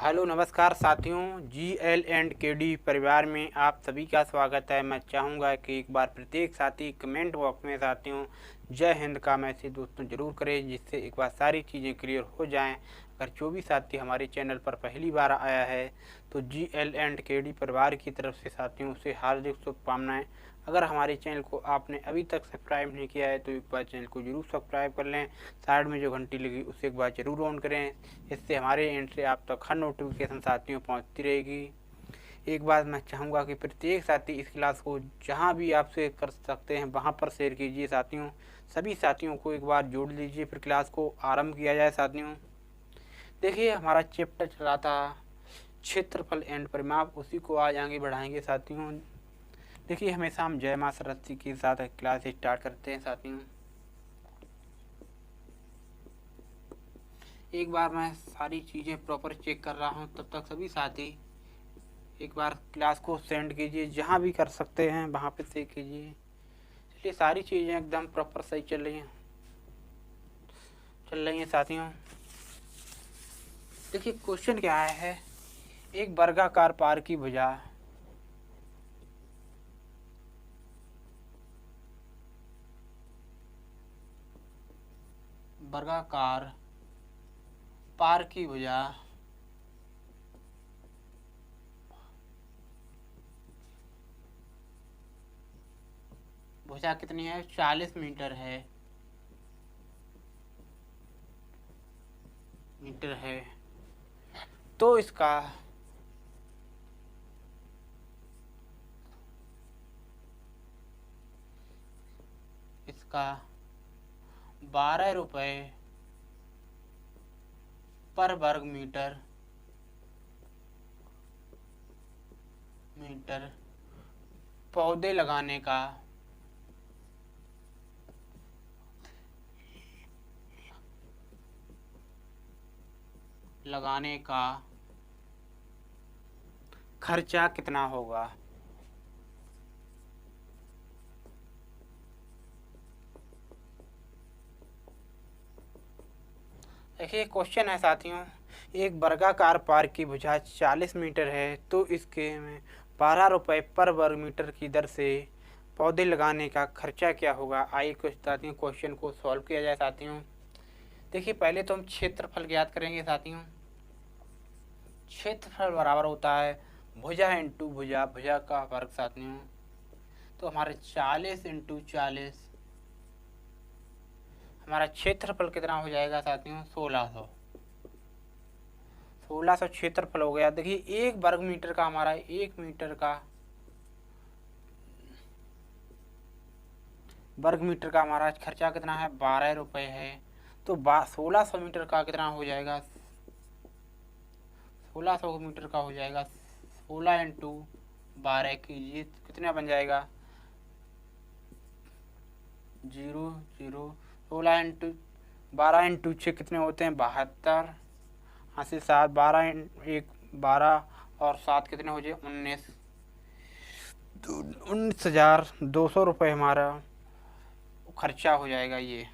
Hello नमस्कार साथियों, GL&KD परिवार में आप सभी का स्वागत है। मैं चाहूँगा कि एक बार प्रत्येक साथी कमेंट बॉक्स में साथियों जय हिंद का मैसेज दोस्तों ज़रूर करें, जिससे एक बार सारी चीज़ें क्लियर हो जाएं। अगर जो भी साथी हमारे चैनल पर पहली बार आया है तो GL&KD परिवार की तरफ से साथियों उसे हार्दिक शुभकामनाएँ। अगर हमारे चैनल को आपने अभी तक सब्सक्राइब नहीं किया है तो एक बार चैनल को जरूर सब्सक्राइब कर लें। साइड में जो घंटी लगी उसे एक बार जरूर ऑन करें, इससे हमारे एंड से आप तक हर नोटिफिकेशन साथियों पहुंचती रहेगी। एक बार मैं चाहूँगा कि प्रत्येक साथी इस क्लास को जहाँ भी आप शेयर कर सकते हैं वहाँ पर शेयर कीजिए साथियों। सभी साथियों को एक बार जोड़ लीजिए, फिर क्लास को आरंभ किया जाए साथियों। देखिए हमारा चैप्टर चला था क्षेत्रफल एंड परिमाप, उसी को आज आगे बढ़ाएंगे साथियों। देखिए हमेशा हम जय मां सरस्वती के साथ क्लास स्टार्ट करते हैं साथियों। एक बार मैं सारी चीज़ें प्रॉपर चेक कर रहा हूँ, तब तक सभी साथी एक बार क्लास को सेंड कीजिए, जहाँ भी कर सकते हैं वहाँ पे शेयर कीजिए। चलिए सारी चीज़ें एकदम प्रॉपर सही चल रही हैं साथियों। देखिए क्वेश्चन क्या है, एक वर्गाकार पार की भुजा वर्गाकार पार की भुजा भुजा कितनी है, 40 मीटर है तो इसका इसका 12 रुपये पर वर्ग मीटर पौधे लगाने का खर्चा कितना होगा। देखिए क्वेश्चन है साथियों, एक वर्गाकार पार्क की भुजा 40 मीटर है तो इसके में 12 रुपये पर वर्ग मीटर की दर से पौधे लगाने का खर्चा क्या होगा। आइए कुछ साथियों क्वेश्चन को सॉल्व किया जाए साथियों। देखिए पहले तो हम क्षेत्रफल ज्ञात करेंगे साथियों। क्षेत्रफल बराबर होता है भुजा इंटू भुजा, भुजा का वर्ग साथियों। तो हमारे 40 इंटू 40, हमारा क्षेत्रफल कितना हो जाएगा साथियों, 1600 क्षेत्रफल हो गया। देखिए एक वर्ग मीटर का हमारा 1 मीटर का वर्ग मीटर का हमारा खर्चा कितना है, 12 रुपये है। तो 1600 मीटर का कितना हो जाएगा, 1600 मीटर का हो जाएगा 16 इंटू 12 कीजिए कितना बन जाएगा, 0 0। 16 इंटू 12 इंटू 6 कितने होते हैं, 72। हाँ से 7, 12 1 12 और 7 कितने हो जाए, 19। 19,200 रुपये हमारा खर्चा हो जाएगा। ये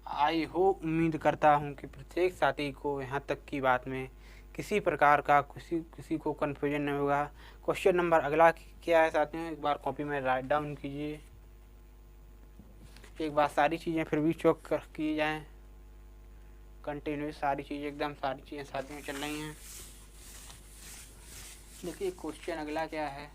आई होप उम्मीद करता हूँ कि प्रत्येक साथी को यहाँ तक की बात में किसी प्रकार का किसी को कन्फ्यूजन नहीं होगा। क्वेश्चन नंबर अगला क्या है साथियों, एक बार कॉपी में राइट डाउन कीजिए। एक बार सारी चीज़ें फिर भी चेक की जाएँ, कंटिन्यू सारी चीज़ें साथियों चल रही हैं। देखिए क्वेश्चन अगला क्या है,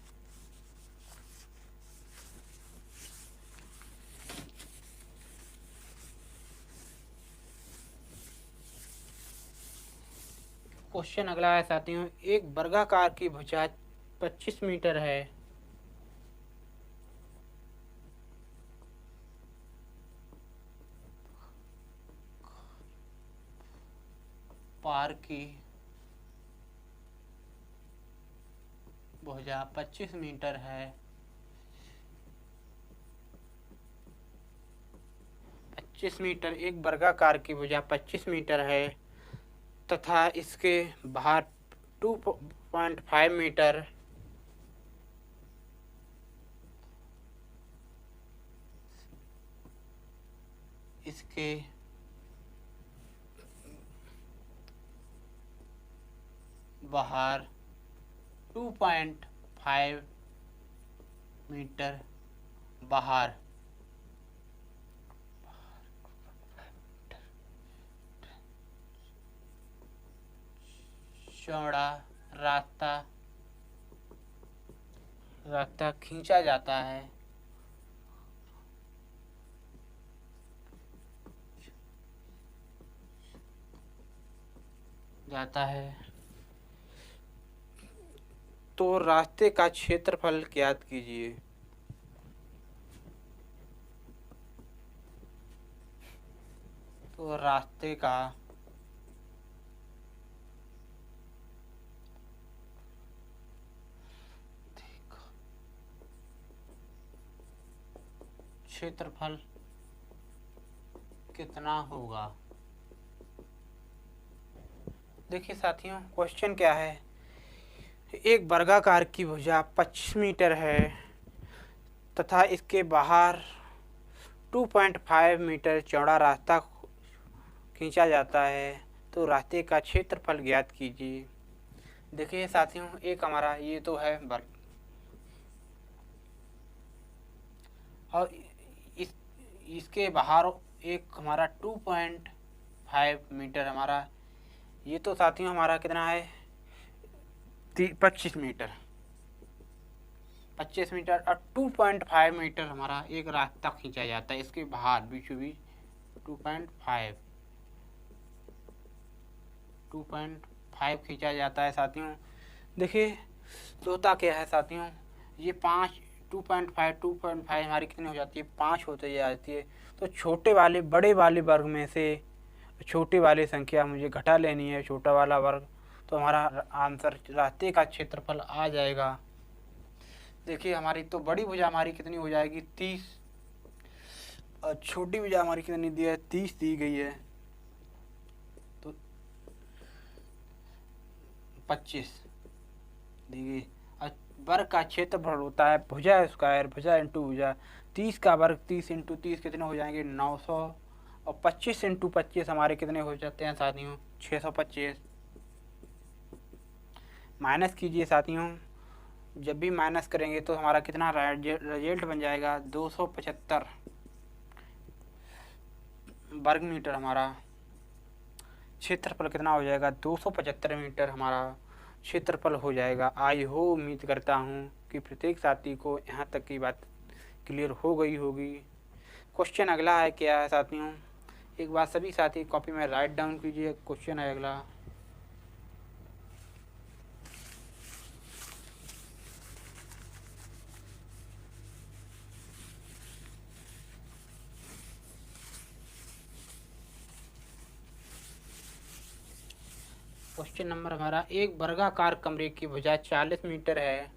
क्वेश्चन अगला है साथियों, एक वर्गाकार की भुजा 25 मीटर है पार की भुजा 25 मीटर है, 25 मीटर, एक वर्गाकार की भुजा 25 मीटर है तथा इसके बाहर 2.5 मीटर इसके बाहर 2.5 मीटर बाहर चौड़ा रास्ता खींचा जाता है। तो रास्ते का क्षेत्रफल ज्ञात कीजिए। तो रास्ते का क्षेत्रफल कितना होगा। देखिए साथियों, क्वेश्चन क्या है। एक वर्गाकार की भुजा 25 मीटर है तथा इसके बाहर 2.5 मीटर चौड़ा रास्ता खींचा जाता है, तो रास्ते का क्षेत्रफल ज्ञात कीजिए। देखिए साथियों, एक हमारा ये तो है वर्ग, और इसके बाहर एक हमारा 2.5 मीटर हमारा, ये तो साथियों हमारा कितना है 25 मीटर और 2.5 मीटर हमारा एक रास्ता खींचा जाता है इसके बाहर बीचों बीच 2.5 खींचा जाता है साथियों। देखिए तो होता क्या है साथियों, ये 2.5 हमारी कितनी हो जाती है 5 होते जाती है। तो छोटे वाले बड़े वाले वर्ग में से छोटी वाली संख्या मुझे घटा लेनी है, छोटा वाला वर्ग, तो हमारा आंसर रास्ते का क्षेत्रफल आ जाएगा। देखिए हमारी तो बड़ी भुजा हमारी कितनी हो जाएगी 30 और छोटी भुजा हमारी कितनी दी है 30 दी गई है, तो 25 दी गई। वर्ग का क्षेत्रफल होता है भुजा स्क्वायर, भुजा इंटू भुजा। 30 का वर्ग 30 इंटू 30 कितने हो जाएंगे 900, और 25 इंटू 25 हमारे कितने हो जाते हैं साथियों 625। माइनस कीजिए साथियों, जब भी माइनस करेंगे तो हमारा कितना रिजल्ट बन जाएगा 275 वर्ग मीटर। हमारा क्षेत्रफल कितना हो जाएगा 275 मीटर हमारा क्षेत्रफल हो जाएगा। आई हो उम्मीद करता हूँ कि प्रत्येक साथी को यहाँ तक की बात क्लियर हो गई होगी। क्वेश्चन अगला है क्या है साथियों, एक बार सभी साथी कॉपी में राइट डाउन कीजिए। क्वेश्चन है अगला, क्वेश्चन नंबर हमारा, एक वर्गाकार कमरे की भुजा 40 मीटर है।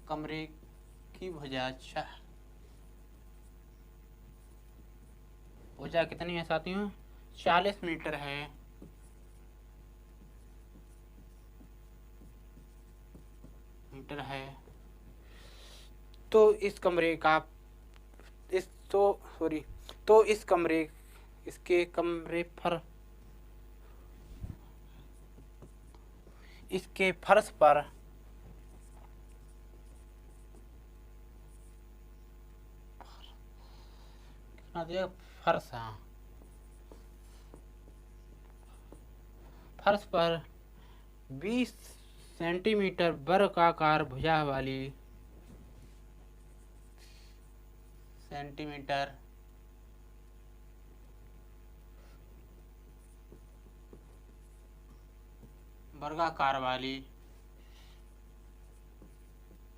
कमरे की भुजा कितनी है साथियों 40 मीटर है। तो इस कमरे का इसके फर्श पर फर्श पर 20 सेंटीमीटर वर्गाकार भुजा वाली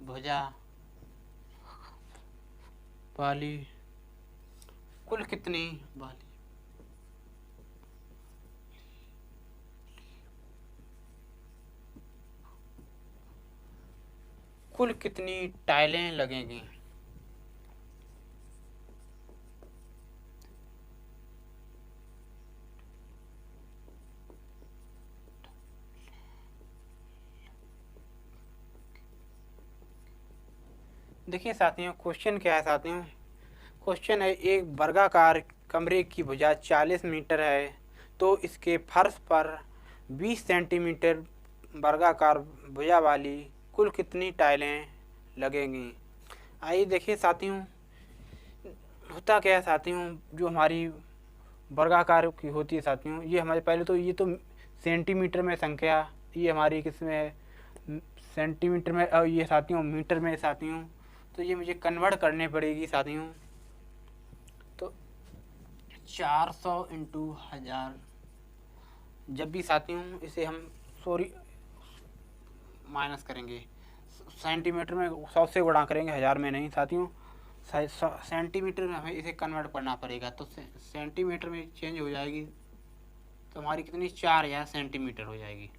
भुजा वाली कुल कितनी टाइलें लगेंगी। देखिए साथियों, क्वेश्चन क्या है साथियों। क्वेश्चन है, एक वर्गाकार कमरे की भुजा 40 मीटर है तो इसके फर्श पर 20 सेंटीमीटर वर्गाकार भुजा वाली कुल कितनी टाइलें लगेंगी। आइए देखिए साथियों, होता क्या है साथियों, जो हमारी वर्गाकार की होती है साथियों, ये हमारे पहले तो ये तो सेंटीमीटर में संख्या, ये हमारी किस में है, सेंटीमीटर में, और ये साथियों मीटर में साथियों, तो ये मुझे कन्वर्ट करने पड़ेगी साथियों। तो 400 इंटू 1000, जब भी साथियों इसे हम माइनस करेंगे, सेंटीमीटर में 100 से गुणा करेंगे, 1000 में नहीं साथियों। सेंटीमीटर में हमें इसे कन्वर्ट करना पड़ेगा, तो सेंटीमीटर में चेंज हो जाएगी, तो हमारी कितनी 4000 सेंटीमीटर हो जाएगी।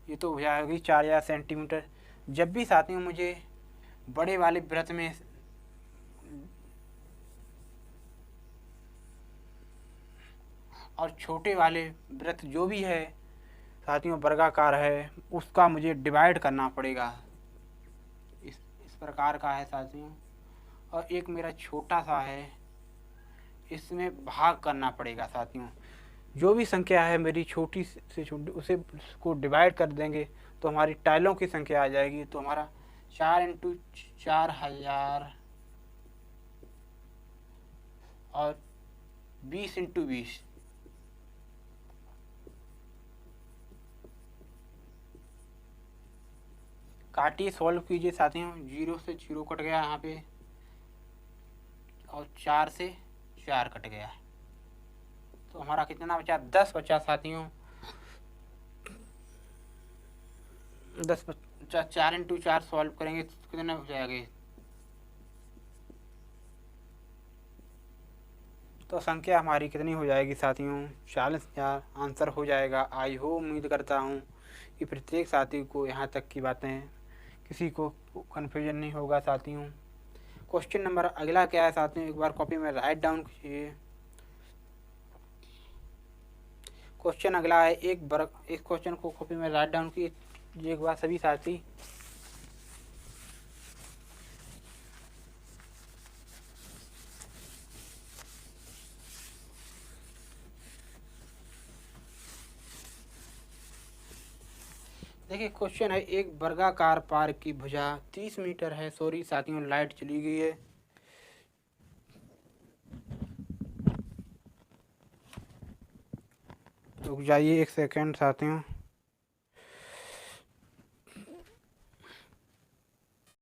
ये तो हो जाएगी 4000 सेंटीमीटर। जब भी साथियों मुझे बड़े वाले वृत्त में और छोटे वाले वृत्त जो भी है साथियों वर्गाकार है, उसका मुझे डिवाइड करना पड़ेगा। इस प्रकार का है साथियों, और एक मेरा छोटा सा है, इसमें भाग करना पड़ेगा साथियों। जो भी संख्या है मेरी छोटी से छोटी, उसे को डिवाइड कर देंगे तो हमारी टाइलों की संख्या आ जाएगी। तो हमारा 4 इंटू 4000 और 20 इंटू 20, काटिए, सॉल्व कीजिए साथियों। 0 से 0 कट गया यहाँ पे, और 4 से 4 कट गया, तो हमारा कितना बचा, 10 बचा साथियों। 10 बचा, 4 इंटू 4 सॉल्व करेंगे तो कितना हो जाएगा, तो संख्या हमारी कितनी हो जाएगी साथियों, 40,000 आंसर हो जाएगा। आई हो उम्मीद करता हूँ कि प्रत्येक साथी को यहाँ तक की बातें, किसी को कन्फ्यूजन नहीं होगा साथियों। क्वेश्चन नंबर अगला क्या है साथियों, एक बार कॉपी में राइट डाउन कीजिए। क्वेश्चन अगला है, इस क्वेश्चन को कॉपी में राइट डाउन कीजिए एक बार सभी साथी। देखिए क्वेश्चन है, एक वर्गाकार पार्क की भुजा 30 मीटर है। सॉरी साथियों, लाइट चली गई है। रुक जाइए एक सेकेंड साथियों।